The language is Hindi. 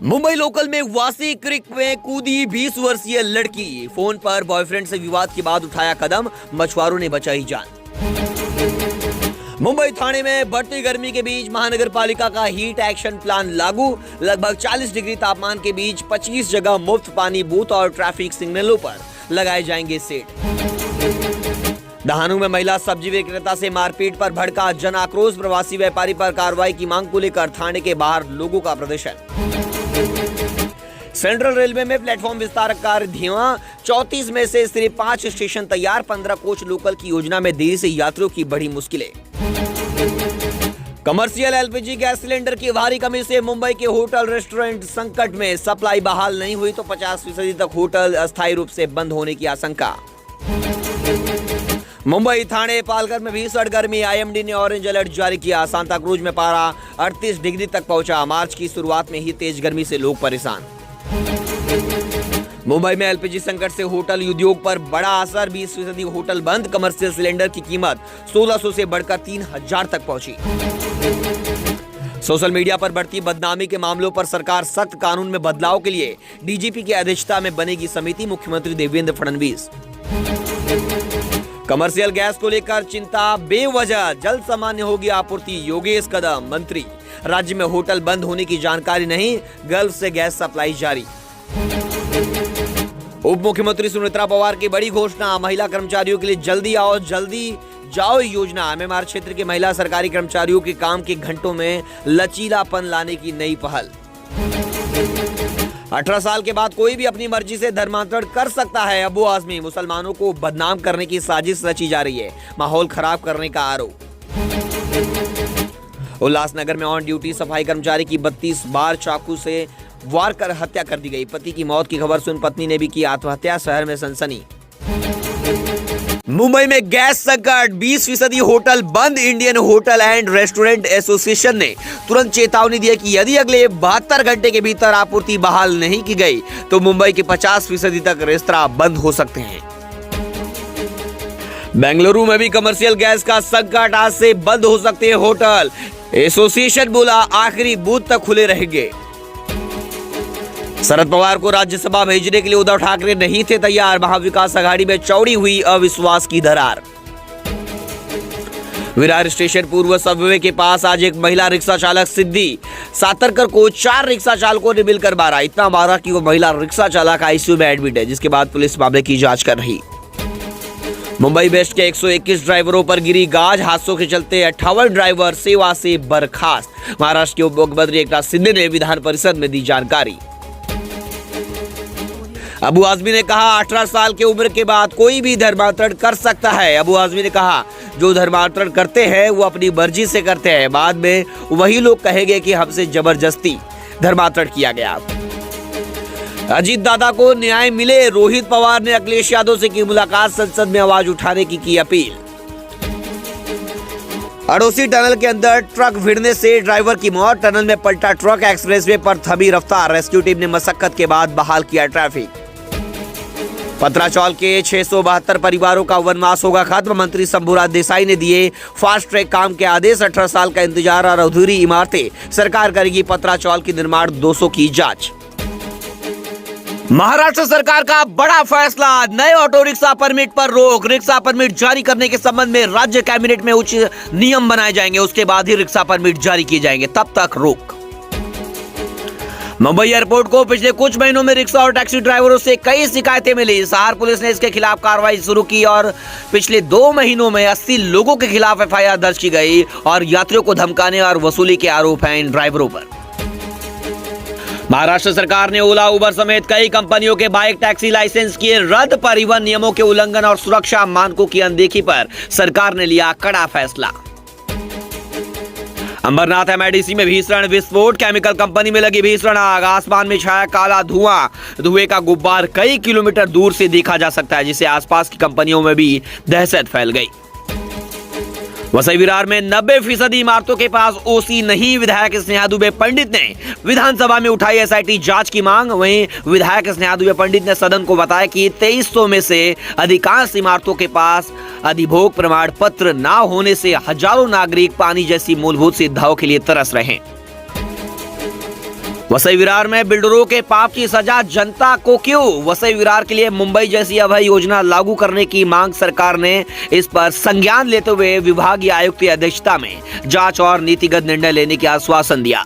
मुंबई लोकल में वासी क्रिक में कूदी 20 वर्षीय लड़की, फोन पर बॉयफ्रेंड से विवाद के बाद उठाया कदम, मछुआरों ने बचाई जान। मुंबई थाने में बढ़ती गर्मी के बीच महानगर पालिका का हीट एक्शन प्लान लागू, लगभग 40 डिग्री तापमान के बीच 25 जगह मुफ्त पानी बूथ और ट्रैफिक सिग्नलों पर लगाए जाएंगे सेट। दहानू में महिला सब्जी विक्रेता से मारपीट पर भड़का जन आक्रोश, प्रवासी व्यापारी पर कार्रवाई की मांग को लेकर थाने के बाहर लोगों का प्रदर्शन। सेंट्रल रेलवे में प्लेटफॉर्म विस्तार कार्य धीमा, 34 में से सिर्फ 5 स्टेशन तैयार, 15 कोच लोकल की योजना में देरी से यात्रियों की बड़ी मुश्किलें। कमर्शियल एलपीजी गैस सिलेंडर की भारी कमी से मुंबई के होटल रेस्टोरेंट संकट में, सप्लाई बहाल नहीं हुई तो 50% तक होटल अस्थायी रूप से बंद होने की आशंका। मुंबई थाने पालघर में भीषण गर्मी, आईएमडी ने ऑरेंज अलर्ट जारी किया, सांता क्रूज में पारा 38 डिग्री तक पहुंचा, मार्च की शुरुआत में ही तेज गर्मी से लोग परेशान। मुंबई में एलपीजी संकट से होटल उद्योग पर बड़ा असर, 20% होटल बंद, कमर्शियल सिलेंडर की कीमत 1600 से बढ़कर 3000 तक पहुंची। सोशल मीडिया पर बढ़ती बदनामी के मामलों पर सरकार सख्त, कानून में बदलाव के लिए डीजीपी की अध्यक्षता में बनेगी समिति, मुख्यमंत्री देवेंद्र फडणवीस। कमर्शियल गैस को लेकर चिंता बेवजह, जल्द सामान्य होगी आपूर्ति, योगेश कदम। मंत्री, राज्य में होटल बंद होने की जानकारी नहीं, गल्फ से गैस सप्लाई जारी। उप मुख्यमंत्री सुमित्रा पवार की बड़ी घोषणा, महिला कर्मचारियों के लिए जल्दी आओ जल्दी जाओ योजना, एमएमआर क्षेत्र के महिला सरकारी कर्मचारियों के काम के घंटों में लचीलापन लाने की नई पहल। 18 साल के बाद कोई भी अपनी मर्जी से धर्मांतरण कर सकता है, अबू आजमी, मुसलमानों को बदनाम करने की साजिश रची जा रही है, माहौल खराब करने का आरोप। उल्लासनगर में ऑन ड्यूटी सफाई कर्मचारी की 32 बार चाकू से वार कर हत्या कर दी गई, पति की मौत की खबर सुन पत्नी ने भी की आत्महत्या, शहर में सनसनी। मुंबई में गैस संकट, 20% होटल बंद, Indian hotel and restaurant association ने तुरंत चेतावनी दी कि यदि अगले 72 घंटे के भीतर आपूर्ति बहाल नहीं की गई तो मुंबई के 50% तक रेस्तरां बंद हो सकते हैं। बेंगलुरु में भी कमर्शियल गैस का संकट, आज से बंद हो सकते हैं होटल, एसोसिएशन बोला आखिरी बूथ तक खुले रहेंगे। शरद पवार को राज्यसभा भेजने के लिए उद्धव ठाकरे नहीं थे तैयार, महाविकास आघाड़ी में चौड़ी हुई अविश्वास की दरार। विरार स्टेशन पूर्व सबवे के पास आज एक महिला रिक्शा चालक सिद्धि सातरकर को 4 रिक्शा चालकों ने मिलकर मारा, इतना मारा कि वो महिला रिक्शा चालक आईसीयू में एडमिट है, जिसके बाद पुलिस मामले की जांच कर रही। मुंबई वेस्ट के 121 ड्राइवरों पर गिरी गाज, हादसों के चलते 58 ड्राइवर सेवा से बर्खास्त, महाराष्ट्र के उप मुख्यमंत्री एकनाथ शिंदे ने विधान परिषद में दी जानकारी। अबू आजमी ने कहा 18 साल की उम्र के बाद कोई भी धर्मांतरण कर सकता है। अबू आजमी ने कहा जो धर्मांतरण करते हैं वो अपनी मर्जी से करते हैं, बाद में वही लोग कहेंगे कि हमसे जबरदस्ती धर्मांतरण किया गया। अजीत दादा को न्याय मिले, रोहित पवार ने अखिलेश यादव से की मुलाकात, संसद में आवाज उठाने की अपील। अड़ोसी टनल के अंदर ट्रक भिड़ने से ड्राइवर की मौत, टनल में पलटा ट्रक, एक्सप्रेसवे पर थमी रफ्तार, रेस्क्यू टीम ने मशक्कत के बाद बहाल किया ट्रैफिक। पत्राचौल के 672 परिवारों का वनवास होगा खत्म, मंत्री शंभूराज देसाई ने दिए फास्ट ट्रैक काम के आदेश, 18 साल का इंतजार और अधूरी इमारतें, सरकार करेगी पत्राचौल की निर्माण 200 की जांच। महाराष्ट्र सरकार का बड़ा फैसला, नए ऑटो रिक्शा परमिट पर रोक, रिक्शा परमिट जारी करने के संबंध में राज्य कैबिनेट में उच्च नियम बनाए जाएंगे, उसके बाद ही रिक्शा परमिट जारी किए जाएंगे, तब तक रोक। मुंबई एयरपोर्ट को पिछले कुछ महीनों में रिक्शा और टैक्सी ड्राइवरों से कई शिकायतें मिली, सहार पुलिस ने इसके खिलाफ कार्रवाई शुरू की और पिछले 2 महीनों में 80 लोगों के खिलाफ एफआईआर दर्ज की गई और यात्रियों को धमकाने और वसूली के आरोप हैं इन ड्राइवरों पर। महाराष्ट्र सरकार ने ओला, उबर समेत कई कंपनियों के बाइक टैक्सी लाइसेंस किए रद्द, परिवहन नियमों के उल्लंघन और सुरक्षा मानकों की अनदेखी पर सरकार ने लिया कड़ा फैसला। अंबरनाथ एमआईडीसी में भीषण विस्फोट, केमिकल कंपनी में लगी भीषण आग, आसमान में छाया काला धुआं, धुएं का गुब्बार कई किलोमीटर दूर से देखा जा सकता है, जिससे आसपास की कंपनियों में भी दहशत फैल गई। वसई विरार में 90% इमारतों के पास ओसी नहीं, विधायक स्नेहा दुबे पंडित ने विधानसभा में उठाई एसआईटी जांच की मांग। वहीं विधायक स्नेहा दुबे पंडित ने सदन को बताया कि 2300 में से अधिकांश इमारतों के पास अधिभोग प्रमाण पत्र न होने से हजारों नागरिक पानी जैसी मूलभूत सुविधाओं के लिए तरस रहे हैं। वसई विरार में बिल्डरों के पाप की सजा जनता को क्यों? वसई विरार के लिए मुंबई जैसी अभय योजना लागू करने की मांग सरकार ने इस पर संज्ञान लेते हुए विभागीय आयुक्त की अध्यक्षता में जांच और नीतिगत निर्णय लेने की आश्वासन दिया।